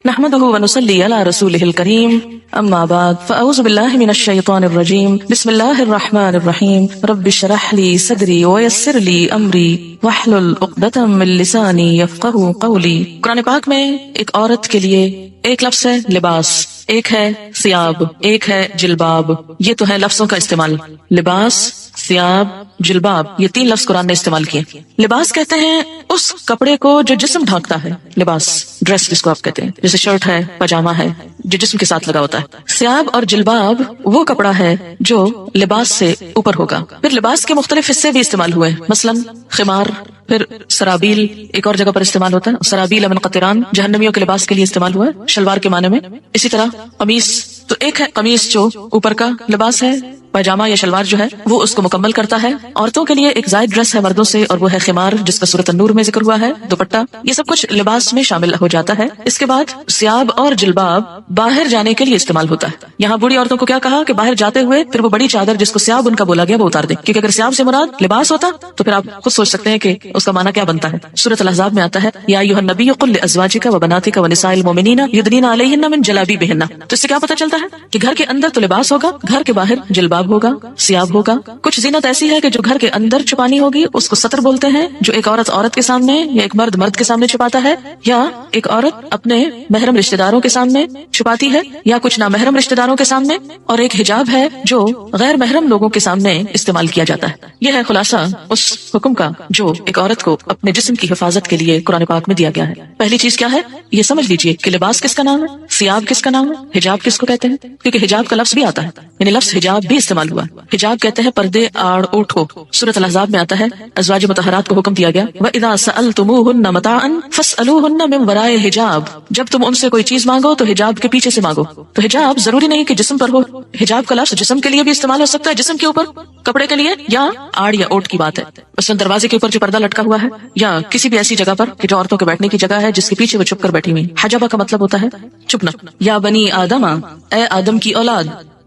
نحمده ونصلي على رسوله الكريم اما بعد فاعوذ بالله من الشيطان الرجيم بسم الله الرحمن الرحيم رب اشرح لي صدري ويسر لي امري واحلل عقدة من لساني يفقهوا قولي۔ قرآن پاک میں ایک عورت کے لیے ایک لفظ ہے لباس، ایک ہے ثیاب، ایک ہے جلباب۔ یہ تو ہے لفظوں کا استعمال، لباس، ثیاب، جلباب، یہ تین لفظ قرآن نے استعمال کیے۔ لباس کہتے ہیں اس کپڑے کو جو جسم ڈھانکتا ہے، لباس، ڈریس جس کو آپ کہتے ہیں، جیسے شرٹ ہے، پاجامہ ہے، جو جسم کے ساتھ لگا ہوتا ہے۔ ثیاب اور جلباب وہ کپڑا ہے جو لباس سے اوپر ہوگا۔ پھر لباس کے مختلف حصے بھی استعمال ہوئے، مثلا خمار، پھر سرابیل ایک اور جگہ پر استعمال ہوتا ہے، سرابیل من قطران جہنمیوں کے لباس کے لیے استعمال ہوا ہے شلوار کے معنی میں۔ اسی طرح قمیص، تو ایک ہے قمیص جو اوپر کا لباس ہے، پاجامہ یا شلوار جو ہے وہ اس کو مکمل کرتا ہے۔ عورتوں کے لیے ایک زائد ڈریس ہے مردوں سے، اور وہ ہے خمار جس کا سورۃ النور میں ذکر ہوا ہے، دوپٹہ، یہ سب کچھ لباس میں شامل ہو جاتا ہے۔ اس کے بعد ثیاب اور جلباب باہر جانے کے لیے استعمال ہوتا ہے۔ یہاں بوڑھی عورتوں کو کیا کہا کہ باہر جاتے ہوئے پھر وہ بڑی چادر جس کو ثیاب ان کا بولا گیا وہ اتار دیں، کیونکہ اگر ثیاب سے مراد لباس ہوتا تو پھر آپ خود سوچ سکتے ہیں کہ اس کا معنی کیا بنتا ہے۔ سورۃ الاحزاب میں آتا ہے یا ایھا النبی قل لازواجک وبناتک ونساء المؤمنین یدنین علیہن من جلابیبہن۔ تو اس سے کیا پتہ چلتا ہے کہ گھر کے اندر تو لباس ہوگا، گھر کے باہر جلباب ہوگا، ثیاب ہوگا۔ کچھ زینت ایسی ہے کہ جو گھر کے اندر چھپانی ہوگی، اس کو ستر بولتے ہیں، جو ایک عورت عورت کے سامنے یا ایک مرد مرد کے سامنے چھپاتا ہے، یا ایک عورت اپنے محرم رشتہ داروں کے سامنے چھپاتی ہے، یا کچھ نامحرم رشتہ داروں کے سامنے، اور ایک حجاب ہے جو غیر محرم لوگوں کے سامنے استعمال کیا جاتا ہے۔ یہ ہے خلاصہ اس حکم کا جو ایک عورت کو اپنے جسم کی حفاظت کے لیے قرآن پاک میں دیا گیا ہے۔ پہلی چیز کیا ہے یہ سمجھ لیجئے کہ لباس کس کا نام ہے، ثیاب کس کا نام ہے، حجاب کس کو کہتے ہیں، کیونکہ حجاب کا لفظ بھی آتا ہے، یعنی لفظ حجاب بھی استعمال ہوا۔ حجاب کہتے ہیں پردے، آڑ، اوٹ ہو۔ سورۃ الاحزاب میں آتا ہے ازواج مطہرات کو حکم دیا گیا وَإِذَا سَأَلْتُمُوهُنَّ مَتَاعًا فَاسْأَلُوهُنَّ مِنْ وَرَاءِ حِجَاب، جب تم ان سے کوئی چیز مانگو تو حجاب کے پیچھے سے مانگو۔ تو حجاب ضروری نہیں کہ جسم پر ہو، حجاب کا لفظ جسم کے لیے بھی استعمال ہو سکتا ہے، جسم کے اوپر کپڑے کے لیے، یا آڑ یا اوٹ کی بات ہے، مثلا دروازے کے اوپر جو پردہ لٹکا ہوا ہے، یا کسی بھی ایسی جگہ پر کہ جو عورتوں کے بیٹھنے کی جگہ ہے جس کے پیچھے وہ چھپ کر بیٹھی ہوئی۔ حجابہ کا مطلب ہوتا ہے چھپنا۔ یا بنی آدم، اے آدم کی اولاد۔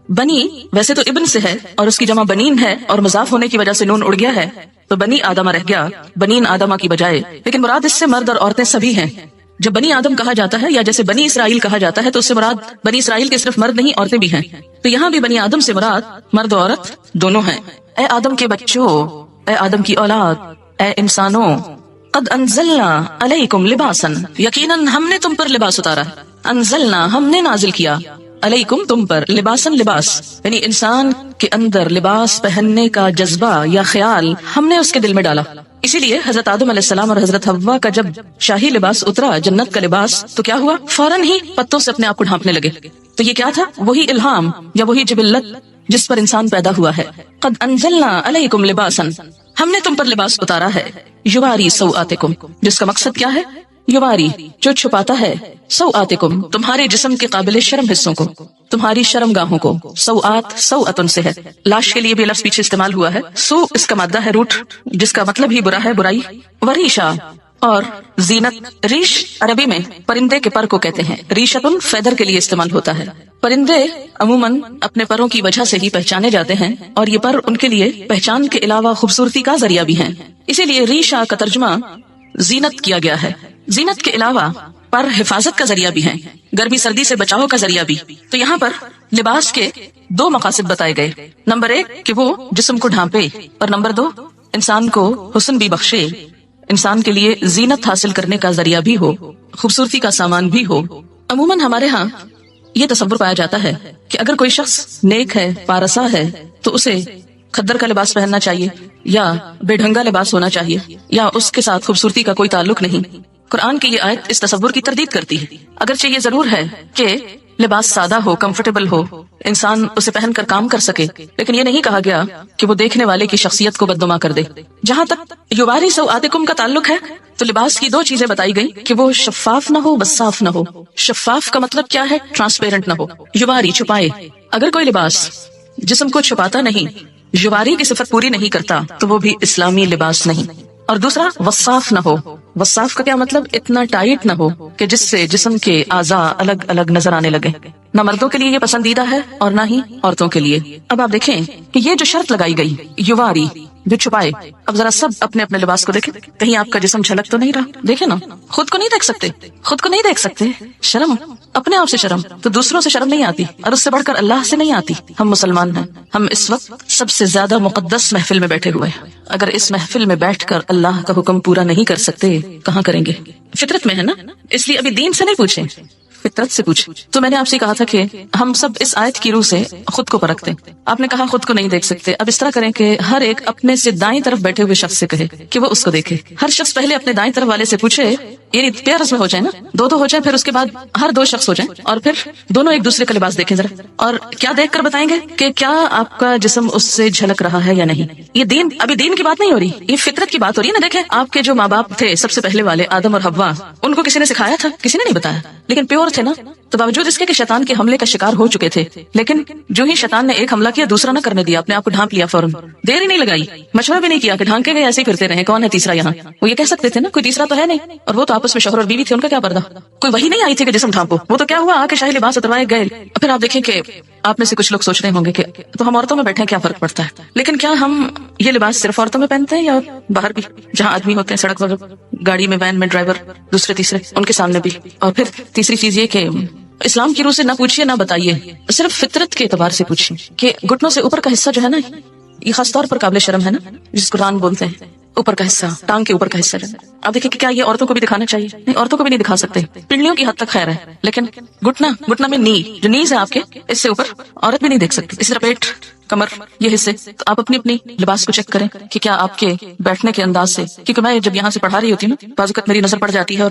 بنی ویسے تو ابن سے ہے اور اس کی جمع بنین ہے، اور مضاف ہونے کی وجہ سے نون اڑ گیا ہے تو بنی آدمہ رہ گیا بنین آدمہ کی بجائے، لیکن مراد اس سے مرد اور عورتیں سبھی ہیں۔ جب بنی آدم کہا جاتا ہے یا جیسے بنی اسرائیل کہا جاتا ہے تو اس سے مراد بنی اسرائیل کے صرف مرد نہیں عورتیں بھی ہیں، تو یہاں بھی بنی آدم سے مراد مرد و عورت دونوں ہیں۔ اے آدم کے بچوں، اے آدم کی اولاد، اے انسانوں، قد انزلنا علیکم لباسا، یقیناً ہم نے تم پر لباس اتارا، انزلنا ہم نے نازل کیا، علیکم تم پر، لباسن لباس، یعنی انسان کے اندر لباس پہننے کا جذبہ یا خیال ہم نے اس کے دل میں ڈالا۔ اسی لیے حضرت آدم علیہ السلام اور حضرت حوا کا جب شاہی لباس اترا، جنت کا لباس، تو کیا ہوا، فوراً ہی پتوں سے اپنے آپ کو ڈھانپنے لگے۔ تو یہ کیا تھا، وہی الہام یا وہی جبلت جس پر انسان پیدا ہوا ہے۔ قد انزلنا علیکم لباسا، ہم نے تم پر لباس اتارا ہے، یواری سوآتکم، جس کا مقصد کیا ہے، یواری جو چھپاتا ہے، سوآتکم تمہارے جسم کے قابل شرم حصوں کو، تمہاری شرم گاہوں کو۔ سوآت سوآتن سے ہے، لاش کے لیے بھی لفظ پیچھے استعمال ہوا ہے، سو اس کا مادہ ہے روٹ جس کا مطلب ہی برا ہے، برائی۔ وریشا اور زینت، ریش عربی میں پرندے کے پر کو کہتے ہیں، ریشتن فیدر کے لیے استعمال ہوتا ہے۔ پرندے عموماً اپنے پروں کی وجہ سے ہی پہچانے جاتے ہیں، اور یہ پر ان کے لیے پہچان کے علاوہ خوبصورتی کا ذریعہ بھی ہیں، اسی لیے ریشا کا ترجمہ زینت کیا گیا ہے۔ زینت کے علاوہ پر حفاظت کا ذریعہ بھی ہیں، گرمی سردی سے بچاؤ کا ذریعہ بھی۔ تو یہاں پر لباس کے دو مقاصد بتائے گئے، نمبر ایک کہ وہ جسم کو ڈھانپے، اور نمبر دو انسان کو حسن بھی بخشے، انسان کے لیے زینت حاصل کرنے کا ذریعہ بھی ہو، خوبصورتی کا سامان بھی ہو۔ عموماً ہمارے ہاں یہ تصور پایا جاتا ہے کہ اگر کوئی شخص نیک ہے، پارسا ہے، تو اسے کھدر کا لباس پہننا چاہیے، یا بے ڈھنگا لباس ہونا چاہیے، یا اس کے ساتھ خوبصورتی کا کوئی تعلق نہیں۔ قرآن کی یہ آیت اس تصور کی تردید کرتی ہے۔ اگرچہ یہ ضرور ہے کہ لباس سادہ ہو، کمفرٹیبل ہو، انسان اسے پہن کر کام کر سکے، لیکن یہ نہیں کہا گیا کہ وہ دیکھنے والے کی شخصیت کو بدنما کر دے۔ جہاں تک یواری سوآتکم کا تعلق ہے تو لباس کی دو چیزیں بتائی گئی کہ وہ شفاف نہ ہو، وصاف نہ ہو۔ شفاف کا مطلب کیا ہے، ٹرانسپیرنٹ نہ ہو، یواری چھپائے۔ اگر کوئی لباس جسم کو چھپاتا نہیں، یواری کی صفت پوری نہیں کرتا، تو وہ بھی اسلامی لباس نہیں۔ اور دوسرا وصاف نہ ہو، وصاف کا کیا مطلب؟ اتنا ٹائٹ نہ ہو کہ جس سے جسم کے اعضاء الگ الگ نظر آنے لگے. نہ مردوں کے لیے یہ پسندیدہ ہے اور نہ ہی عورتوں کے لیے. اب آپ دیکھیں کہ یہ جو شرط لگائی گئی یواری جو چھپائے، اب ذرا سب اپنے اپنے لباس کو دیکھیں، کہیں آپ کا جسم جھلک تو نہیں رہا. دیکھیں نا، خود کو نہیں دیکھ سکتے، خود کو نہیں دیکھ سکتے. شرم، اپنے آپ سے شرم تو دوسروں سے شرم نہیں آتی، اور اس سے بڑھ کر اللہ سے نہیں آتی. ہم مسلمان ہیں، ہم اس وقت سب سے زیادہ مقدس محفل میں بیٹھے ہوئے ہیں. اگر اس محفل میں بیٹھ کر اللہ کا حکم پورا نہیں کر سکتے کہاں کریں گے؟ فطرت میں ہے نا، اس لیے ابھی دین سے نہیں پوچھیں، فطرت سے پوچھ. تو میں نے آپ سے کہا تھا کہ ہم سب اس آیت کی روح سے خود کو پرکھتے. آپ نے کہا خود کو نہیں دیکھ سکتے. اب اس طرح کریں کہ ہر ایک اپنے سے دائیں طرف بیٹھے ہوئے شخص سے کہے کہ وہ اس کو دیکھے. ہر شخص پہلے اپنے دائیں طرف والے سے پوچھے، یعنی پیئرز میں ہو جائے نا، دو ہو جائیں، پھر اس کے بعد ہر دو شخص ہو جائیں اور پھر دونوں ایک دوسرے کا لباس دیکھیں ذرا، اور کیا دیکھ کر بتائیں گے کہ کیا آپ کا جسم اس سے جھلک رہا ہے یا نہیں. یہ دین، ابھی دین کی بات نہیں ہو رہی، یہ فطرت کی بات ہو رہی ہے نا. دیکھیں آپ کے جو ماں باپ تھے سب سے پہلے والے آدم اور حوا، ان کو کسی نے سکھایا تھا؟ کسی نے نہیں بتایا، لیکن پیور تھے نا. تو باوجود اس کے کہ شیطان کے حملے کا شکار ہو چکے تھے، لیکن جو ہی شیطان نے ایک حملہ کیا دوسرا نہ کرنے دیا، اپنے آپ کو ڈھانپ لیا فوراً. دیر ہی نہیں لگائی، مشورہ بھی نہیں کیا کہ ڈھانکے گئے ایسے ہی پھرتے رہے، کون ہے تیسرا یہاں. وہ یہ کہہ سکتے تھے نا کوئی تیسرا تو ہے نہیں، اور وہ تو آپس میں شوہر اور بیوی تھے، ان کا کیا پردہ. کوئی وحی نہیں آئی تھی کہ جسم ڈھانپو. وہ تو کیا ہوا، آ کے شاہی لباس اتروائے گئے. پھر آپ دیکھیں کہ آپ میں سے کچھ لوگ سوچ رہے ہوں گے کہ تو ہم عورتوں میں بیٹھے کیا فرق پڑتا ہے. لیکن کیا ہم یہ لباس صرف عورتوں میں پہنتے ہیں یا باہر بھی، جہاں آدمی ہوتے ہیں سڑک پر، گاڑی میں، وین میں، ڈرائیور، دوسرے تیسرے، ان کے سامنے بھی. اور پھر تیسری چیز یہ کہ اسلام کی روح سے نہ پوچھیے نہ بتائیے، صرف فطرت کے اعتبار سے پوچھیے کہ گھٹنوں سے اوپر کا حصہ جو ہے نا، یہ خاص طور پر قابل شرم ہے نا، جس کو ران بولتے ہیں، اوپر کا حصہ، ٹانگ کے اوپر کا حصہ. آپ دیکھیں کہ کیا یہ عورتوں کو بھی دکھانا چاہیے؟ نہیں، عورتوں کو بھی نہیں دکھا سکتے. پنڈلیوں کی حد تک خیر ہے، لیکن گھٹنا میں نی، جو نیز ہے آپ کے، اس سے اوپر عورت بھی نہیں دیکھ سکتی. اس طرح پیٹ، کمر، یہ حصے. تو آپ اپنی لباس کو چیک کریں کہ کیا آپ کے بیٹھنے کے انداز سے، کیونکہ میں جب یہاں سے پڑھا رہی ہوتی ہوں نا، بعض اوقات میری نظر پڑ جاتی ہے اور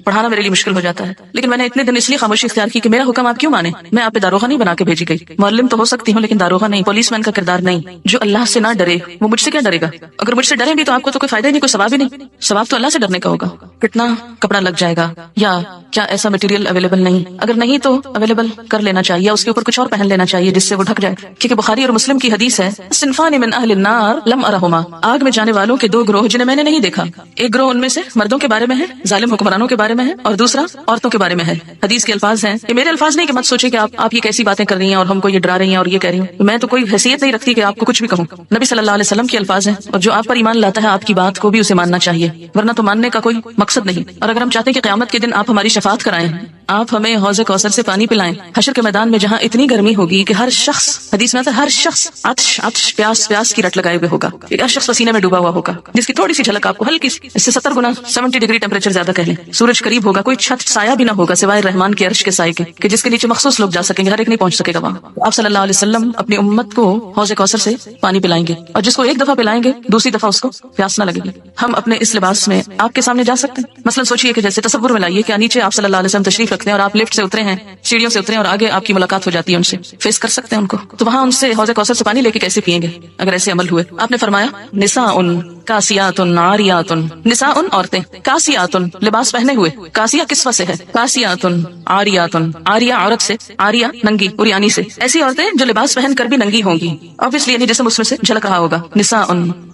پڑھانا میرے لیے مشکل ہو جاتا ہے. لیکن میں نے اتنے دن اس لیے خاموشی اختیار کی کہ میرا حکم آپ کیوں مانے. میں آپ پہ داروغہ نہیں بنا کے بھیجی گئی. معلم تو ہو سکتی ہوں لیکن داروغہ نہیں، پولیس مین کا کردار نہیں. جو اللہ سے نہ ڈرے وہ مجھ سے کیا ڈرے گا. اگر مجھ سے ڈرے بھی تو آپ کو تو کوئی فائدہ ہی نہیں، کوئی ثواب ہی نہیں. ثواب تو اللہ سے ڈرنے کا ہوگا. کتنا کپڑا لگ جائے گا، یا کیا ایسا مٹیریل اویلیبل نہیں؟ اگر نہیں تو اویلیبل کر لینا چاہیے، اس کے اوپر کچھ اور پہن لینا چاہیے جس سے وہ ڈھک جائے. کیونکہ بخاری اور مسلم کی حدیث ہے، صنفان من اہل النار لم ارہما، آگ میں جانے والوں کے دو گروہ جنہیں میں نے نہیں دیکھا. ایک گروہ ان میں سے مردوں کے بارے میں ہے، ظالم حکمرانوں کے بارے میں ہے، اور دوسرا عورتوں کے بارے میں ہے. حدیث کے الفاظ ہیں، یہ میرے الفاظ نہیں کہ مت سوچے کہ آپ یہ کیسی باتیں کر رہی ہیں اور ہم کو یہ ڈرا رہی ہیں اور یہ کہہ رہی ہوں. میں تو کوئی حیثیت نہیں رکھتی کہ آپ کو کچھ بھی کہوں. نبی صلی اللہ علیہ وسلم کے الفاظ ہیں، اور جو آپ پر ایمان لاتا ہے آپ کی بات کو بھی اسے ماننا چاہیے، ورنہ تو ماننے کا کوئی مقصد نہیں. اور اگر ہم چاہتے ہیں کہ قیامت کے دن آپ ہماری شفاعت کرائیں، آپ ہمیں حوض کوثر سے پانی پلائیں، حشر کے میدان میں جہاں اتنی گرمی ہوگی کہ ہر شخص، حدیث میں آتا ہے ہر شخص عطش پیاس کی رٹ لگائے ہوئے ہوگا، ہر شخص پسینے میں ڈوبا ہوا ہوگا، جس کی تھوڑی سی جھلک آپ کو ہلکی سی، اس سے 70 گنا 70 ڈگری ٹیمپریچر زیادہ کہہ لیں. سورج قریب ہوگا، کوئی چھت سایہ بھی نہ ہوگا سوائے رحمان کے عرش کے سائے کے، کہ جس کے نیچے مخصوص لوگ جا سکیں گے، ہر ایک نہیں پہنچ سکے گا وہاں. آپ صلی اللہ علیہ وسلم اپنی امت کو حوض کوثر سے پانی پلائیں گے، اور جس کو ایک دفعہ پلائیں گے دوسری دفعہ اس کو پیاس نہ لگے گی. ہم اپنے اس لباس میں آپ کے سامنے جا سکتے ہیں. مثلا سوچئے کہ جیسے تصور میں لائیے کہ نیچے آپ صلی اللہ علیہ وسلم تشریف رکھتے ہیں اور آپ لفٹ سے اترے ہیں، سیڑھیوں سے اترے ہیں، اور آگے آپ کی ملاقات ہو جاتی ہے ان سے، فیس کر سکتے ہیں ان کو. تو وہاں ان سے حوض کوثر سے پانی لے کے کیسے پیئیں گے اگر ایسے عمل ہوئے؟ آپ نے فرمایا نساء کاسیات عاریات، نساء عورتیں، کاسیات لباس پہنے ہوئے، کاسیہ کس سے ہے، کاسیات عاریات، عاریہ عورت سے، عاریہ ننگی عریانی سے، ایسی عورتیں جو لباس پہن کر بھی ننگی ہوں گی، obviously یعنی جسم اس میں سے جھلک رہا ہوگا. نساء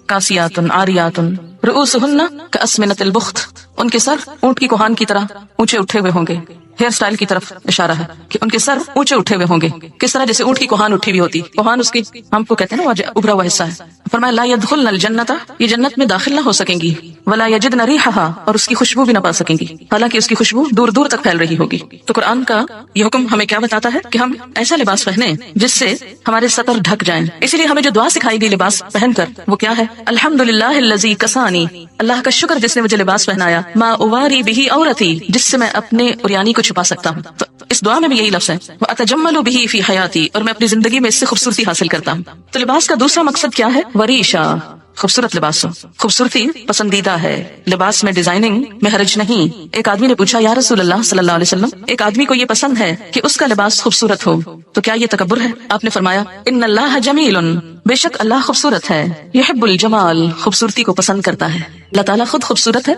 کاسیات عاریات رؤوسہن کاسمنۃ البخت، ان کے سر اونٹ کی کوہان کی طرح اونچے اٹھے ہوئے ہوں گے. ہیئر سٹائل کی طرف اشارہ ہے کہ ان کے سر اونچے اٹھے ہوئے ہوں گے، کس طرح جیسے اونٹ کی کوہان اٹھی ہوئی ہوتی. کوہان اس کی ہم کو کہتے ہیں نا وہ ابھرا ہوا حصہ ہے. فرمایا لا يدخلن الجنۃ، یہ جنت میں داخل نہ ہو سکیں گی، ولا یجدن ریحھا، اور اس کی خوشبو بھی نہ پا سکیں گی، حالانکہ اس کی خوشبو دور دور تک پھیل رہی ہوگی. تو قرآن کا یہ حکم ہمیں کیا بتاتا ہے کہ ہم ایسا لباس پہنیں جس سے ہمارے سطر ڈھک جائیں. اسی لیے ہمیں جو دعا سکھائی گئی لباس پہن کر وہ کیا ہے؟ الحمدللہ الذی کسانی، اللہ کا شکر جس نے مجھے لباس پہنایا، ما اواری بہ عورتی، جس سے میں اپنے عریانی کو چھپا سکتا ہوں. تو اس دعا میں بھی یہی لفظ ہے، واتجمل بہ فی حیاتی، اور میں اپنی زندگی میں اس سے خوبصورتی حاصل کرتا ہوں. تو لباس کا دوسرا مقصد کیا ہے؟ وریشا، خوبصورت لباس ہو. خوبصورتی پسندیدہ ہے، لباس میں ڈیزائننگ میں حرج نہیں. ایک آدمی نے پوچھا یا رسول اللہ صلی اللہ علیہ وسلم، ایک آدمی کو یہ پسند ہے کہ اس کا لباس خوبصورت ہو، تو کیا یہ تکبر ہے؟ آپ نے فرمایا ان اللہ جمیل، بے شک اللہ خوبصورت ہے، یحب الجمال، خوبصورتی کو پسند کرتا ہے. اللہ تعالیٰ خود خوبصورت ہے،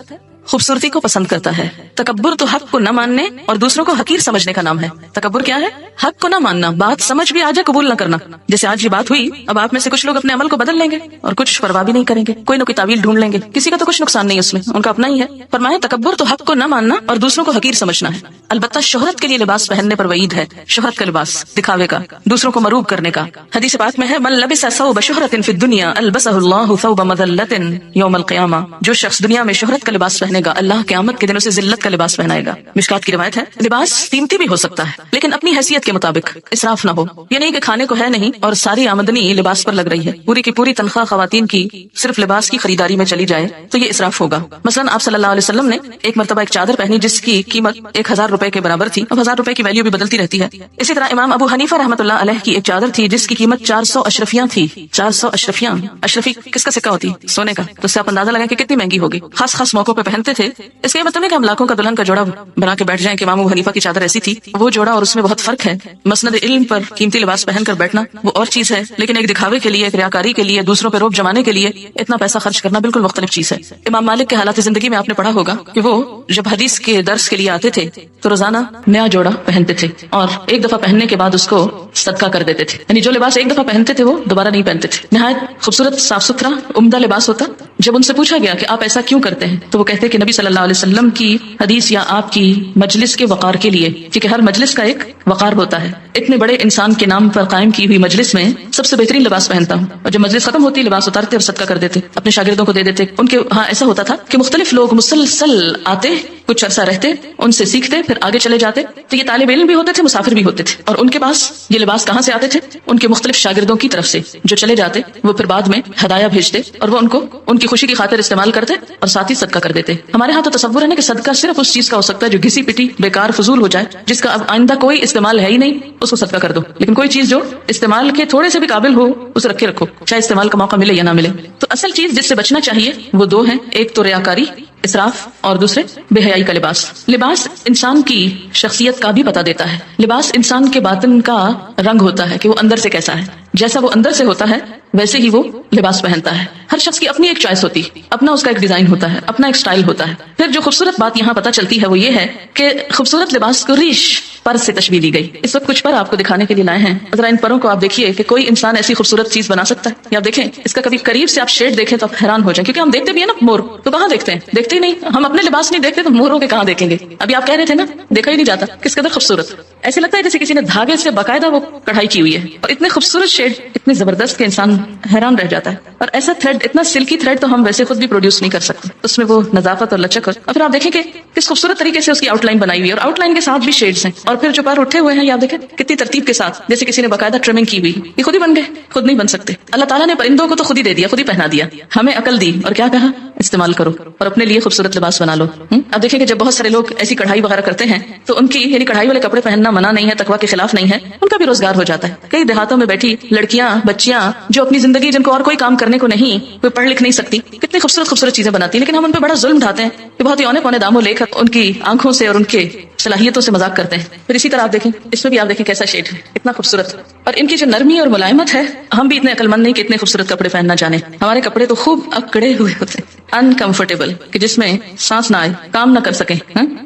خوبصورتی کو پسند کرتا ہے. تکبر تو حق کو نہ ماننے اور دوسروں کو حقیر سمجھنے کا نام ہے. تکبر کیا ہے؟ حق کو نہ ماننا، بات سمجھ بھی آ جائے قبول نہ کرنا. جیسے آج یہ بات ہوئی، اب آپ میں سے کچھ لوگ اپنے عمل کو بدل لیں گے اور کچھ پرواہ بھی نہیں کریں گے، کوئی نہ کوئی تعویل ڈھونڈ لیں گے. کسی کا تو کچھ نقصان نہیں اس میں، ان کا اپنا ہی ہے. فرمایا تکبر تو حق کو نہ ماننا اور دوسروں کو حقیر سمجھنا ہے. البتہ شہرت کے لیے لباس پہننے پر وعید ہے. شہرت کا لباس، دکھاوے کا، دوسروں کو مروب کرنے کا. حدیث پاک میں ہے من لبس ثوب شہرت فی الدنیا البسہ اللہ ثوب مذلۃ یوم القیامہ. جو شخص دنیا میں شہرت کا لباس پہنے گا، اللہ قیامت کے دن اسے ذلت کا لباس پہنائے گا. مشکات کی روایت ہے. لباس قیمتی بھی ہو سکتا ہے لیکن اپنی حیثیت کے مطابق، اسراف نہ ہو. یہ نہیں کہ کھانے کو ہے نہیں اور ساری آمدنی لباس پر لگ رہی ہے، پوری کی پوری تنخواہ خواتین کی صرف لباس کی خریداری میں چلی جائے تو یہ اسراف ہوگا. مثلا آپ صلی اللہ علیہ وسلم نے ایک مرتبہ ایک چادر پہنی جس کی قیمت 1000 روپے کے برابر تھی. اب 1000 روپے کی ویلیو بھی بدلتی رہتی ہے. اسی طرح امام ابو حنیفہ رحمۃ اللہ علیہ کی ایک چادر تھی جس کی قیمت 400 اشرفیاں تھی. 400 اشرفیاں. اشرفی کس کا سکہ ہوتی؟ سونے کا. تو اس سے آپ اندازہ لگائیں کہ کتنی مہنگی ہوگی. خاص خاص موقعوں پہ پہنتے تھے. اس کا مطلب ہے کہ ہم لاکھوں کا دلہن کا جوڑا بنا کے بیٹھ جائیں کہ امام ابو حنیفہ کی چادر ایسی تھی. وہ جوڑا اور اس میں بہت فرق ہے. مسند علم پر قیمتی لباس پہن کر بیٹھنا وہ اور چیز ہے، لیکن ایک دکھاوے کے لیے، ایک ریاکاری کے لیے، دوسروں پہ روب جمانے کے لیے اتنا پیسہ خرچ کرنا بالکل مختلف چیز ہے. امام مالک کے حالات زندگی میں آپ نے پڑھا ہوگا کہ وہ جب حدیث کے درس کے لیے آتے تھے تو روزانہ نیا جوڑا پہنتے تھے اور ایک دفعہ پہننے کے بعد اس کو صدقہ کر دیتے تھے. یعنی جو لباس ایک دفعہ پہنتے تھے وہ دوبارہ نہیں پہنتے تھے. نہایت خوبصورت، صاف ستھرا، عمدہ لباس ہوتا. جب ان سے پوچھا گیا کہ آپ ایسا کیوں کرتے ہیں تو وہ کہتے کہ نبی صلی اللہ علیہ وسلم کی حدیث یا آپ کی مجلس کے وقار کے لیے، کیونکہ ہر مجلس کا ایک وقار ہوتا ہے. اتنے بڑے انسان کے نام پر قائم کی ہوئی مجلس میں سب سے بہترین لباس پہنتا ہوں. اور جب مجلس ختم ہوتی لباس اتارتے اور صدقہ کر دیتے، اپنے شاگردوں کو دے دیتے. ان کے ہاں ایسا ہوتا تھا کہ مختلف لوگ مسلسل آتے، کچھ عرصہ رہتے، ان سے سیکھتے، پھر آگے چلے جاتے. تو یہ طالب علم بھی ہوتے تھے، مسافر بھی ہوتے تھے. اور ان کے پاس یہ لباس کہاں سے آتے تھے؟ ان کے مختلف شاگردوں کی طرف سے جو چلے جاتے. وہ پھر بعد میں ہدایہ بھیجتے اور وہ ان کو ان کی خوشی کی خاطر استعمال کرتے اور ساتھ ہی صدقہ کر دیتے. ہمارے ہاں تو تصور ہے نا کہ صدقہ صرف اس چیز کا ہو سکتا ہے جو گھسی پٹی، بیکار، فضول ہو جائے، جس کا اب آئندہ کوئی استعمال ہے ہی نہیں، اس کو صدقہ کر دو. لیکن کوئی چیز جو استعمال کے تھوڑے سے بھی قابل ہو اسے رکھے رکھو، چاہے استعمال کا موقع ملے یا نہ ملے. تو اصل چیز جس سے بچنا چاہیے وہ دو ہیں، ایک تو ریاکاری، اسراف، اور دوسرے بے حیائی کا لباس. لباس انسان کی شخصیت کا بھی پتہ دیتا ہے. لباس انسان کے باطن کا رنگ ہوتا ہے کہ وہ اندر سے کیسا ہے. جیسا وہ اندر سے ہوتا ہے ویسے ہی وہ لباس پہنتا ہے. ہر شخص کی اپنی ایک چوائس ہوتی، اپنا اس کا ایک ڈیزائن ہوتا ہے، اپنا ایک سٹائل ہوتا ہے. پھر جو خوبصورت بات یہاں پتہ چلتی ہے وہ یہ ہے کہ خوبصورت لباس کو ریش پر سے تشبیہ دی گئی. اس وقت کچھ پر آپ کو دکھانے کے لیے لائے ہیں. ذرا ان پروں کو آپ دیکھیے کہ کوئی انسان ایسی خوبصورت چیز بنا سکتا ہے. یا آپ دیکھیں اس کا کبھی قریب سے آپ شیڈ دیکھیں تو آپ حیران ہو جائیں، کیونکہ ہم دیکھتے بھی ہیں نا مور، تو کہاں دیکھتے ہیں؟ دیکھتے ہی نہیں. ہم اپنے لباس نہیں دیکھتے تو موروں کے کہاں دیکھیں گے؟ ابھی آپ کہہ رہے تھے نا، دیکھا ہی نہیں جاتا کس قدر خوبصورت. ایسے لگتا ہے جیسے کسی نے دھاگے سے باقاعدہ وہ کڑھائی کی ہوئی ہے، اور اتنے خوبصورت شیڈ، اتنے زبردست کہ انسان حیران رہ جاتا ہے. اور ایسا تھریڈ، اتنا سلکی تھریڈ تو ہم ویسے خود بھی پروڈیوس نہیں کر سکتے. اس میں وہ نظافت اور لچک، اور پھر آپ دیکھیں کہ کس خوبصورت طریقے سے اس کی آؤٹ لائن بنائی ہوئی ہے، اور آؤٹ لائن کے ساتھ بھی شیڈز ہیں. اور پھر جو پر اٹھے ہوئے ہیں یہ آپ دیکھیں کتنی ترتیب کے ساتھ، جیسے کسی نے باقاعدہ ٹرمنگ کی ہوئی. یہ خود ہی بن گئے، خود نہیں بن سکتے. اللہ تعالیٰ نے پرندوں کو تو خود ہی دے دیا، خود ہی پہنا دیا. ہمیں عقل دی اور کیا کہا؟ استعمال کرو اور اپنے لیے خوبصورت لباس بنا لو. اب دیکھیں کہ جب بہت سارے لوگ ایسی کڑھائی وغیرہ کرتے ہیں تو ان کی، یعنی کڑھائی والے کپڑے پہننا منع نہیں ہے، تقویٰ کے خلاف نہیں ہے، ان کا بھی روزگار ہو جاتا ہے. کئی دیہاتوں میں بیٹھی لڑکیاں، بچیاں جو اپنی زندگی، جن کو اور کوئی کام کرنے کو نہیں، کوئی پڑھ لکھ نہیں سکتی، کتنی خوبصورت خوبصورت چیزیں بناتی ہیں، لیکن ہم ان پہ بڑا ظلم ڈھاتے ہیں کہ بہت ہی اونے پونے داموں لے کر ان کی آنکھوں سے اور ان کے صلاحیتوں سے مذاق کرتے ہیں. پھر اسی طرح آپ دیکھیں اس میں بھی آپ دیکھیں کیسا شیڈ ہے، اتنا خوبصورت. اور ان کی جو نرمی اور ملائمت ہے، ہم بھی اتنے عقل مند نہیں کہ اتنے خوبصورت کپڑے پہننا جانے. ہمارے کپڑے تو خوب اکڑے ہوئے ہوتے ہیں، انکمفرٹیبل، کہ جس میں سانس نہ آئے، کام نہ کر سکیں.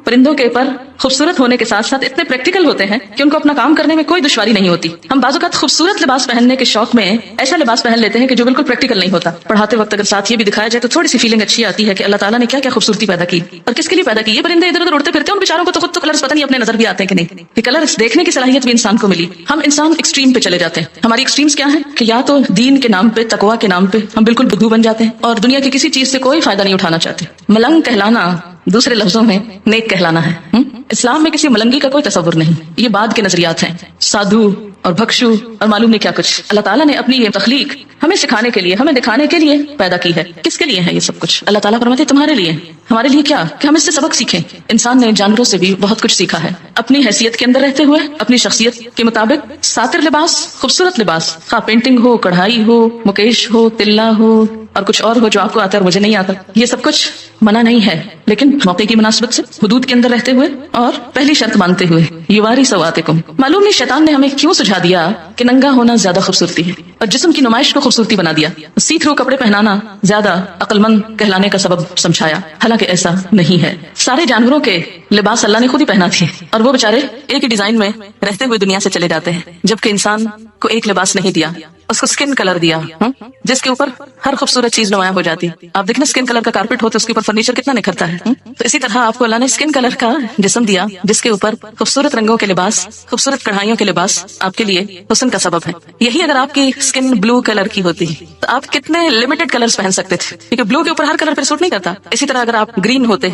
پرندوں کے پر خوبصورت ہونے کے ساتھ ساتھ اتنے پریکٹیکل ہوتے ہیں کہ ان کو اپنا کام کرنے میں کوئی دشواری نہیں ہوتی. ہم بعض اوقات خوبصورت لباس پہننے کے شوق میں ایسا لباس پہن لیتے ہیں کہ جو بالکل پریکٹیکل نہیں ہوتا. پڑھاتے وقت اگر ساتھ یہ بھی دکھایا جائے تو تھوڑی سی فیلنگ اچھی آتی ہے کہ اللہ تعالیٰ نے کیا کیا خوبصورتی پیدا کی اور کس کے لیے پیدا کی. یہ پرندے ادھر ادھر اڑتے پھرتے ہیں، ان بیچاروں کو تو خود تو کلرز پتہ نہیں اپنے نظر بھی آتے ہیں کہ نہیں. یہ کلرز دیکھنے کی صلاحیت بھی انسان کو ملی. ہم انسان ایکسٹریم پہ چلے جاتے ہیں. ہماری ایکسٹریمز کیا ہیں کہ یا تو دین کے نام پہ، تقویٰ کے نام پہ ہم بالکل بدھو بن جاتے ہیں اور دنیا کی کسی چیز سے کوئی فائدہ نہیں اٹھانا چاہتے. ملنگ کہلانا دوسرے لفظوں میں نیک کہلانا ہے. اسلام میں کسی ملنگی کا کوئی تصور نہیں. یہ بعد کے نظریات ہیں، سادھو اور بھکشو اور معلوم نہیں کیا کچھ. اللہ تعالیٰ نے اپنی یہ تخلیق ہمیں سکھانے کے لیے، ہمیں دکھانے کے لیے پیدا کی ہے. کس کے لیے ہے یہ سب کچھ؟ اللہ تعالیٰ فرماتے ہیں تمہارے لیے. ہمارے لیے کیا؟ کہ ہم اس سے سبق سیکھیں. انسان نے جانوروں سے بھی بہت کچھ سیکھا ہے. اپنی حیثیت کے اندر رہتے ہوئے، اپنی شخصیت کے مطابق ساتر لباس، خوبصورت لباس، خواہ پینٹنگ ہو، کڑھائی ہو، مکیش ہو، تلہ ہو اور کچھ اور ہو جو آپ کو آتا ہے اور مجھے نہیں آتا، یہ سب کچھ منع نہیں ہے، لیکن موقع کی مناسبت سے، حدود کے اندر رہتے ہوئے اور پہلی شرط مانتے ہوئے. یواری سواتکم. معلوم نہیں شیطان نے ہمیں کیوں سجھا دیا کہ ننگا ہونا زیادہ خوبصورتی ہے. اور جسم کی نمائش کو خوبصورتی بنا دیا. سی تھرو کپڑے پہنانا زیادہ عقل مند کہلانے کا سبب سمجھایا، حالانکہ ایسا نہیں ہے. سارے جانوروں کے لباس اللہ نے خود ہی پہنا تھے اور وہ بےچارے ایک ہی ڈیزائن میں رہتے ہوئے دنیا سے چلے جاتے ہیں، جبکہ انسان کو ایک لباس نہیں دیا، اس کو اسکن کلر دیا جس کے اوپر ہر خوبصورت چیز نمایاں ہو جاتی. آپ دیکھنا اسکن کلر کا کارپیٹ ہو تو اس کے اوپر فرنیچر کتنا نکھرتا ہے. تو اسی طرح آپ کو اللہ نے اسکن کلر کا جسم دیا جس کے اوپر خوبصورت رنگوں کے لباس، خوبصورت کڑھائیوں کے لباس آپ کے لیے حسن کا سبب ہے. یہی اگر آپ کی اسکن بلو کلر کی ہوتی تو آپ کتنے لمیٹڈ کلرز پہن سکتے تھے، کیونکہ بلو کے اوپر ہر کلر پہ سوٹ نہیں کرتا. اسی طرح اگر آپ گرین ہوتے،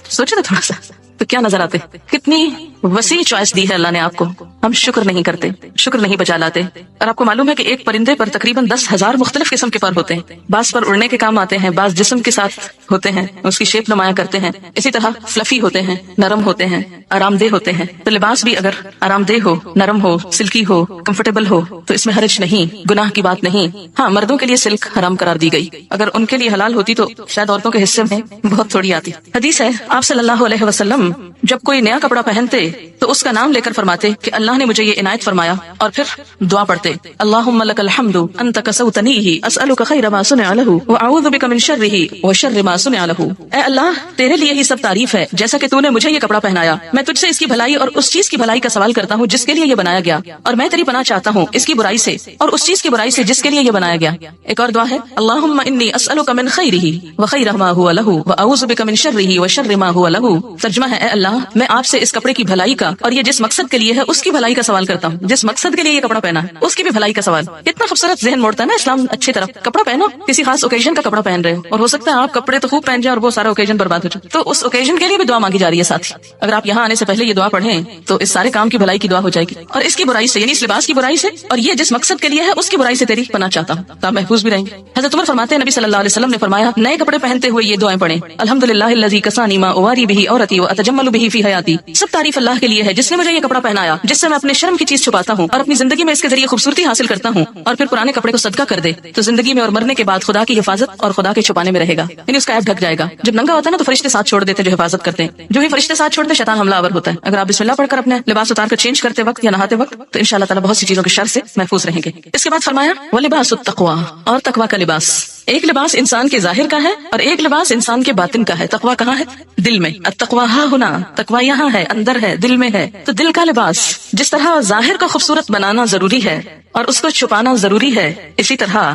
سوچے نا تھوڑا سا، تو کیا نظر آتے. کتنی وسیع چوائس دی ہے اللہ نے آپ کو. ہم شکر نہیں کرتے، شکر نہیں بچا لاتے. اور آپ کو معلوم ہے کہ ایک پرندے پر تقریباً 10,000 مختلف قسم کے پر ہوتے ہیں. بعض پر اڑنے کے کام آتے ہیں، بعض جسم کے ساتھ ہوتے ہیں، اس کی شیپ نمایاں کرتے ہیں. اسی طرح فلفی ہوتے ہیں، نرم ہوتے ہیں، آرام دہ ہوتے ہیں. تو لباس بھی اگر آرام دہ ہو، نرم ہو، سلکی ہو، کمفرٹیبل ہو تو اس میں حرج نہیں، گناہ کی بات نہیں. ہاں، مردوں کے لیے سلک حرام قرار دی گئی. اگر ان کے لیے حلال ہوتی تو شاید عورتوں کے حصے میں بہت تھوڑی آتی. حدیث ہے آپ صلی اللہ علیہ وسلم جب کوئی نیا کپڑا پہنتے تو اس کا نام لے کر فرماتے کہ اللہ نے مجھے یہ عنایت فرمایا، اور پھر دعا پڑھتے اللہم لک الحمد انت کسوتنیہ اسألک خیر ما صنع لہ واعوذ بک من شرہ وشر ما صنع لہ. اے اللہ، تیرے لیے ہی سب تعریف ہے، جیسا کہ تو نے مجھے یہ کپڑا پہنایا، میں تجھ سے اس کی بھلائی اور اس چیز کی بھلائی کا سوال کرتا ہوں جس کے لیے یہ بنایا گیا، اور میں تیری پناہ چاہتا ہوں اس کی برائی سے اور اس چیز کی برائی سے جس کے لیے یہ بنایا گیا. ایک اور دعا ہے اللہم انی اسألک من خیرہ وخیر ما هو لہ واعوذ بک من شرہ وشر ما هو لہ. ترجمہ ہے اے اللہ، میں آپ سے اس کپڑے کی بھلائی کا اور یہ جس مقصد کے لیے ہے اس کی بھلائی کا سوال کرتا ہوں. جس مقصد کے لیے یہ کپڑا پہنا ہے اس کی بھی بھلائی کا سوال. اتنا خوبصورت ذہن موڑتا ہے نا اسلام اچھی طرف. کپڑا پہنو، کسی خاص اوکیزن کا کپڑا پہن رہے ہو، اور ہو سکتا ہے آپ کپڑے تو خوب پہن جائیں اور وہ سارا اوکیزن برباد ہو جائے، تو اس اوکیزن کے لیے بھی دعا مانگی جا رہی ہے. ساتھ ہی اگر آپ یہاں آنے سے پہلے یہ دعا پڑھیں تو اس سارے کام کی بھلائی کی دعا ہو جائے گی، اور اس کی برائی سے یعنی اس لباس کی برائی سے اور یہ جس مقصد کے لیے ہے اس کی برائی سے تیری پناہ چاہتا ہوں، تو آپ محفوظ بھی رہیں گے. حضرت عمر فرماتے ہیں نبی صلی اللہ علیہ وسلم نے فرمایا نئے کپڑے پہنتے ہوئے یہ دعائیں پڑھیں الحمدللہ الذی کسانی ما اواری به عورتی واتجمل به فی حیاتی. سب تعریف اللہ کے لیے ہے جس نے مجھے یہ کپڑا پہنایا جس سے میں اپنے شرم کی چیز چھپاتا ہوں اور اپنی زندگی میں اس کے ذریعے خوبصورتی حاصل کرتا ہوں. اور پھر پرانے کپڑے کو صدقہ کر دے تو زندگی میں اور مرنے کے بعد خدا کی حفاظت اور خدا کے چھپانے میں رہے گا، یعنی اس کا عیب ڈھک جائے گا. جب ننگا ہوتا ہے نا تو فرشتے ساتھ چھوڑ دیتے جو حفاظت کرتے ہیں. جو ہی فرشتے ساتھ چھوڑتے شیطان حملہ آور ہوتا ہے. اگر آپ بسم اللہ پڑھ کر اپنے لباس اتار کر چینج کرتے وقت یا نہاتے وقت تو انشاءاللہ تعالی بہت سی چیزوں کے شر سے محفوظ رہیں گے. اس کے بعد فرمایا ولباس التقوی، اور تقوی کا لباس. ایک لباس انسان کے ظاہر کا ہے اور ایک لباس انسان کے باطن کا ہے. تقوی کہاں ہے؟ دل میں. التقوی ہاں ہونا، تقوی یہاں ہے، اندر ہے، دل میں ہے. تو دل کا لباس جس طرح ظاہر کو خوبصورت بنانا ضروری ہے اور اس کو چھپانا ضروری ہے، اسی طرح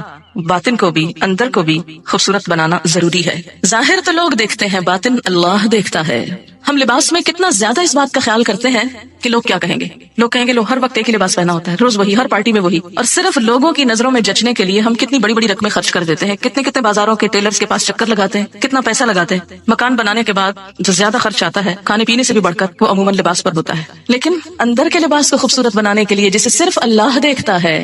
باطن کو بھی، اندر کو بھی خوبصورت بنانا ضروری ہے. ظاہر تو لوگ دیکھتے ہیں، باطن اللہ دیکھتا ہے. ہم لباس میں کتنا زیادہ اس بات کا خیال کرتے ہیں کہ لوگ کیا کہیں گے. لوگ کہیں گے لو ہر وقت ایک ہی لباس پہنا ہوتا ہے، روز وہی، ہر پارٹی میں وہی. اور صرف لوگوں کی نظروں میں جچنے کے لیے ہم کتنی بڑی بڑی رقمیں خرچ کر دیتے ہیں، کتنے بازاروں کے ٹیلرز کے پاس چکر لگاتے ہیں، کتنا پیسہ لگاتے ہیں. مکان بنانے کے بعد جو زیادہ خرچ آتا ہے کھانے پینے سے بھی بڑھ کر وہ عموماً لباس پر ہوتا ہے. لیکن اندر کے لباس کو خوبصورت بنانے کے لیے جسے صرف اللہ دیکھتا ہے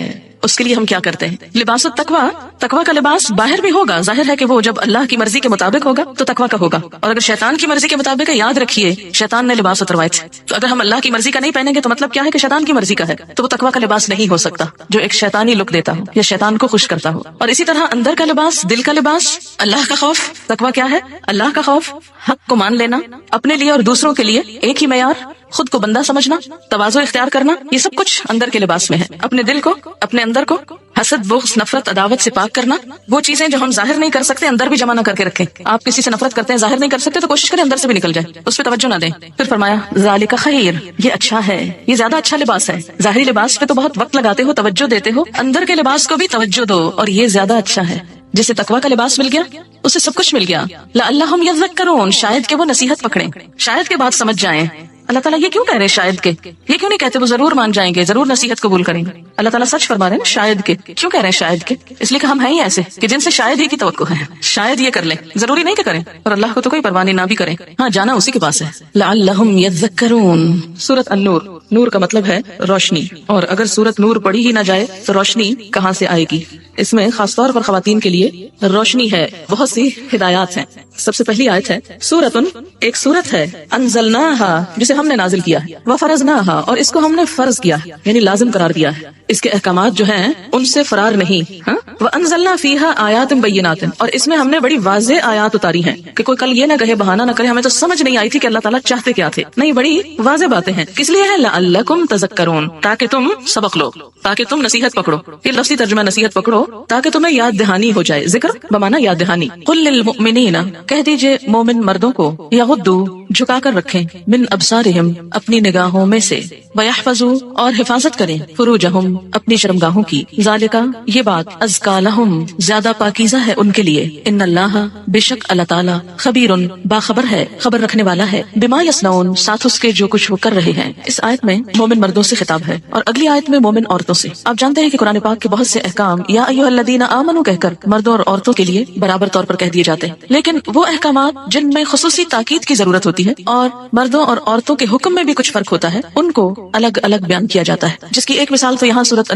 اس کے لیے ہم کیا کرتے ہیں؟ لباس التقوی. تقوی کا لباس باہر بھی ہوگا، ظاہر ہے کہ وہ جب اللہ کی مرضی کے مطابق ہوگا تو تقوی کا ہوگا. اور اگر شیطان کی مرضی کے مطابق ہے، یاد رکھیے شیطان نے لباس اتروائے تھے. تو اگر ہم اللہ کی مرضی کا نہیں پہنیں گے تو مطلب کیا ہے کہ شیطان کی مرضی کا ہے، تو وہ تقوی کا لباس نہیں ہو سکتا جو ایک شیطانی لک دیتا ہو یا شیطان کو خوش کرتا ہو. اور اسی طرح اندر کا لباس، دل کا لباس اللہ کا خوف. تقوی کیا ہے؟ اللہ کا خوف، حق کو مان لینا، اپنے لیے اور دوسروں کے لیے ایک ہی معیار، خود کو بندہ سمجھنا، تواضع اختیار کرنا، یہ سب کچھ اندر کے لباس میں ہے. اپنے دل کو، اپنے اندر کو حسد، بغض، نفرت، عداوت سے پاک کرنا. وہ چیزیں جو ہم ظاہر نہیں کر سکتے اندر بھی جمع نہ کر کے رکھیں. آپ کسی سے نفرت کرتے ہیں، ظاہر نہیں کر سکتے تو کوشش کریں اندر سے بھی نکل جائے، اس پہ توجہ نہ دیں. پھر فرمایا ذالک خیر، یہ اچھا ہے، یہ زیادہ اچھا لباس ہے. ظاہری لباس پہ تو بہت وقت لگاتے ہو، توجہ دیتے ہو، اندر کے لباس کو بھی توجہ دو، اور یہ زیادہ اچھا ہے. جسے تقوی کا لباس مل گیا اسے سب کچھ مل گیا. لعلہم یذکرون، شاید کہ وہ نصیحت پکڑیں، شاید کے بات سمجھ جائیں. اللہ تعالیٰ یہ کیوں کہہ رہے ہیں شاید کے؟ یہ کیوں نہیں کہتے وہ ضرور مان جائیں گے، ضرور نصیحت قبول کریں گے؟ اللہ تعالیٰ سچ فرما رہے ہیں شاید کے. کیوں کہہ رہے ہیں شاید کے؟ اس لیے کہ ہم ہیں ہی ایسے کہ جن سے شاید ہی کی توقع ہے. شاید یہ کر لیں، ضروری نہیں کہ کریں، اور اللہ کو تو کوئی پرواہ نہیں، نہ بھی کریں. ہاں، جانا اسی کے پاس ہے. لعلہم یذکرون. سورۃ النور، نور کا مطلب ہے روشنی، اور اگر سورۃ نور پڑھی ہی نہ جائے تو روشنی کہاں سے آئے گی؟ اس میں خاص طور پر خواتین کے لیے روشنی ہے، بہت سی ہدایات ہیں. سب سے پہلی آیت ہے سورتن، ایک سورت ہے، انزلناہا جسے ہم نے نازل کیا ہے، وفرضناہا اور اس کو ہم نے فرض کیا ہے یعنی لازم قرار دیا ہے، اس کے احکامات جو ہیں ان سے فرار نہیں. وانزلنا فیہا آیات بینات اور اس میں ہم نے بڑی واضح آیات اتاری ہیں کہ کوئی کل یہ نہ کہے، بہانہ نہ کرے ہمیں تو سمجھ نہیں آئی تھی کہ اللہ تعالیٰ چاہتے کیا تھے. نہیں، بڑی واضح باتیں ہیں. کس لیے ہے؟ لعلکم تذکرون، تاکہ تم سبق لو، تاکہ تم نصیحت پکڑو. یہ لفظی ترجمہ نصیحت پکڑو تاکہ تمہیں یاد دہانی ہو جائے. ذکر بمانا یاد دہانی. قل للمؤمنین، کہہ دیجئے مومن مردوں کو، یغضوا جھکا کر رکھیں، من ابصارہم اپنی نگاہوں میں سے، ویحفظوا اور حفاظت کریں، فروجہم اپنی شرمگاہوں کی، ذالک یہ بات، ازکا لہم زیادہ پاکیزہ ہے ان کے لیے، ان اللہ بے شک اللہ تعالی، خبیر باخبر ہے، خبر رکھنے والا ہے، بما یصنعون ساتھ اس کے جو کچھ وہ کر رہے ہیں. اس آیت میں مومن مردوں سے خطاب ہے اور اگلی آیت میں مومن عورتوں سے. آپ جانتے ہیں کہ قرآن پاک کے بہت سے احکام یا ایھا الذین آمنوا کہہ کر مردوں اور عورتوں کے لیے برابر طور پر کہہ دیے جاتے ہیں، لیکن وہ احکامات جن میں خصوصی تاکید کی ضرورت ہوتی ہے اور مردوں اور عورتوں کے حکم میں بھی کچھ فرق ہوتا ہے، ان کو الگ الگ بیان کیا جاتا ہے. جس کی ایک مثال تو یہاں سورۃ